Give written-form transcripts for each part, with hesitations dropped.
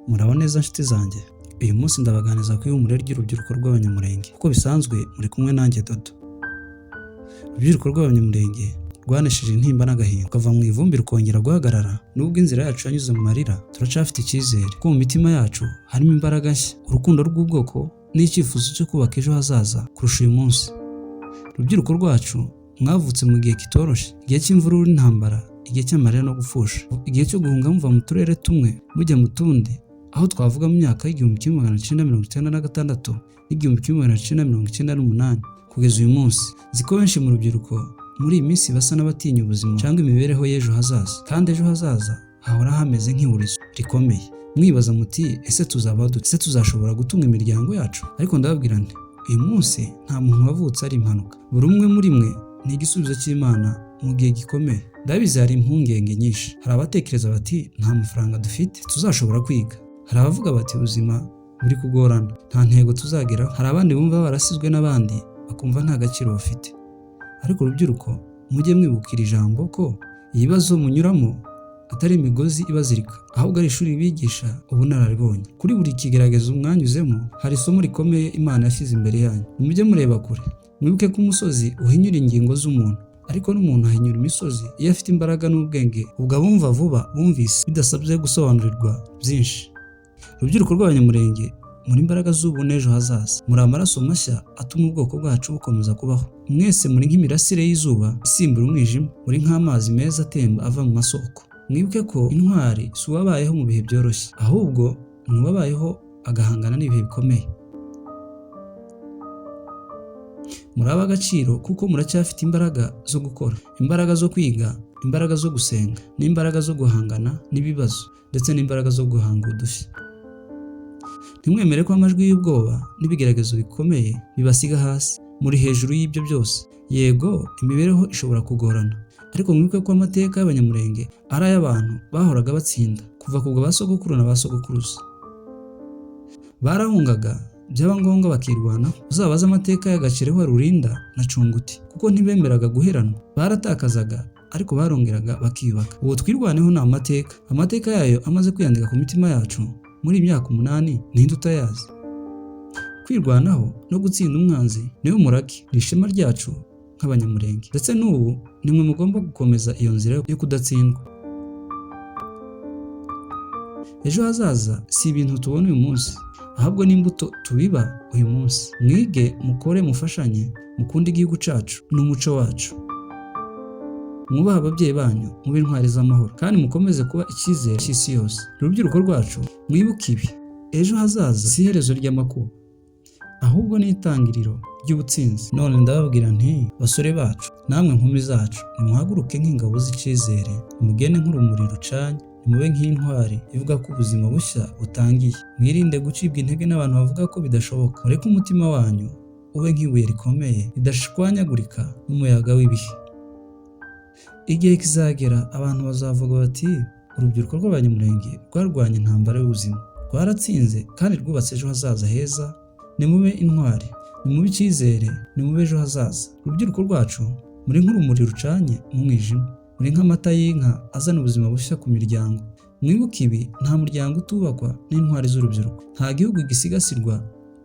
Murabo neza nshuti zanjye, uyu munsi ndabaganiza ku ihumure ry'urubyiruko rw'Abanyamulenge. Uko bisanzwe muri kumwe nanjye Dodo. Urubyiruko rw'Abanyamulenge rwanesheje intimba n'agahinda, rukava mu ivumbi rukongera guhagarara. Nubwo inzira yacu yanyuze mu marira, turacafite icyizere ko mu mitima yacu harimo imbaraga nshya, urukundo rw'ubwoko n'icyifuzo cyo kubaka ejo hazaza kurusha uyu munsi. Urubyiruko rwacu mwavutse mu gihe kitoroshye, igihe cy'imvururu n'intambara, igihe cy'amarira no gupfusha, igihe cyo guhunga muva mu turere tumwe mujya mu tundi, aho twavuga mu myaka y'igihumbi kimwe magana cyenda mirongo icyenda na gatandatu n'igihumbi kimwe magana cyenda mirongo icyenda n'umunani kugeza uyu munsi. Nzi ko benshi mu rubyiruko muri iyi minsi basa n'abatinya ubuzima cyangwa imibereho y'ejo hazaza, kandi ejo hazaza hahora hameze nk'ihurizo rikomeye. Mwibaza muti ese tuzabaho dute? Ese tuzashobora gutunga imiryango yacu? Ariko ndababwira nti uyu munsi nta muntu wavutse ari impanuka. Buri umwe muri mwe ni igisubizo cy'Imana mu gihe gikomeye. Ndabizi hari impungenge nyinshi. Hari abatekereza bati nta mafaranga dufite tuzashobora kwiga. Hari abavuga bati ubuzima buri kugorana, nta ntego tuzageraho. Hari abandi bumva barasizwe n'abandi bakumva nta gaciro bafite. Ariko urubyiruko mujye mwibukira ijambo ko ibibazo munyuramo atari imigozi ibazirika, ahubwo ari ishuri bigisha ubunararibonye. Kuri buri kigeragezo mwanyuzemo hari isomo rikomeye Imana yashyize imbere yanyu. Mujye mureba kure, mwibuke ko umusozi uhinyura ingingo z'umuntu, ariko n'umuntu ahinyura imisozi iyo afite imbaraga n'ubwenge. Ubwo abumva vuba bumvise bidasabye gusobanurirwa byinshi. Urubyiruko rw'Abanyamulenge muri imbaraga z'ubu n'ejo hazaza, muri amaraso mashya atuma ubwoko bwacu bukomeza kubaho. Mwese muri nk'imirasire y'izuba isimbura umwijima, muri nk'amazi meza atemba ava mu masoko. Mwibuke ko intwari si uwabayeho mu bihe byoroshye, ahubwo ni uwabayeho agahangana n'ibihe bikomeye. Muri ab'agaciro kuko muracyafite imbaraga zo gukora, imbaraga zo kwiga, imbaraga zo gusenga, n'imbaraga zo guhangana n'ibibazo, ndetse n'imbaraga zo guhanga udushya. Ntimwemere ko amajwi y'ubwoba n'ibigeragezo bikomeye bibasiga hasi. Muri hejuru y'ibyo byose. Yego, imibereho ishobora kugorana, ariko mwibuke ko amateka y'Abanyamulenge ari ay'abantu bahoraga batsinda kuva ku bwa ba sogokuru na ba sogokuruza. Barahungaga byaba ngombwa bakirwanaho. Uzabaze amateka y'Agacireho, Rulinda na Cunguti, kuko ntibemeraga guheranwa. Baratakazaga ariko barongeraga bakiyubaka. Ubu twirwaneho ni amateka. Amateka yayo amaze kwiyandika ku mitima yacu muri imyaka 8, ninde utayazi? Kwirwanaho no gutsinda umwanzi niyo murage, ni ishema ryacu nk'Abanyamulenge, ndetse n'ubu nimwe mugomba gukomeza iyo nzira yo kudatsindwa. Ejo hazaza si ibintu tubona uyu munsi, ahubwo n'imbuto tubiba uyu munsi. Mwige, mukore, mufashanye, mukunde igihugu cyacu n'umuco wacu. Mwubahe ababyeyi banyu, mube intwari z'amahoro, kandi mukomeze kuba icyizere cy'isi yose. Urubyiruko rwacu mwibuke ibi: ejo hazaza si iherezo ry'amakuba, ahubwo ni itangiriro ry'ubutsinzi. None ndababwira nti basore bacu, namwe nkumi zacu, nimuhaguruke nk'ingabo z'icyizere, nimugende nk'urumuri rucanye, nimube nk'intwari ivuga ko ubuzima bushya butangiye. Mwirinde gucibwa intege n'abantu bavuga ko bidashoboka. Mureke umutima wanyu ube nk'ibuye rikomeye ridashwanyagurika n'umuyaga w'ibihe. Igihe kizagera abantu bazavuga bati urubyiruko rw'Abanyamulenge rwarwanya intambara y'ubuzima, rwaratsinze kandi rwubatse ejo hazaza heza. Nimube intwari, nimube icyizere, nimube ejo hazaza. Urubyiruko rwacu muri nk'urumuri rucanye mu mwijima, muri nk'amata y'inka azana ubuzima bushya ku miryango. Mwibuke ibi: nta muryango utubakwa n'intwari z'urubyiruko. Nta gihugu gisigasirwa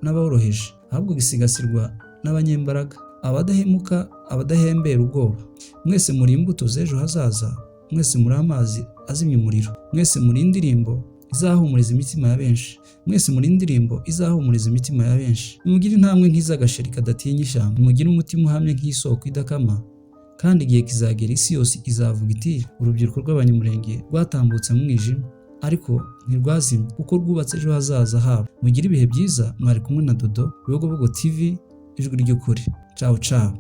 n'aboroheje, ahubwo gisigasirwa n'abanyembaraga, abadahemuka, abadahembera ubwoba. Mwese muri imbuto z'ejo hazaza, mwese muri amazi azimya umuriro, mwese muri indirimbo izahumuriza imitima ya benshi, mwese muri indirimbo izahumuriza imitima ya benshi. Nimugire intambwe nk'iz'agasheri kadatinya ishyamba, nimugire umutima uhamye nk'isoko idakama, kandi igihe kizagera isi yose izavuga iti urubyiruko rw'Abanyamulenge rwatambutse mu mwijima, ariko ntirwazimye kuko rwubatse ejo hazaza habo. Mugire ibihe byiza. Mwari kumwe na Dodo, Bibogobogo TV, ijwi ry'ukuri. Ciao ciao.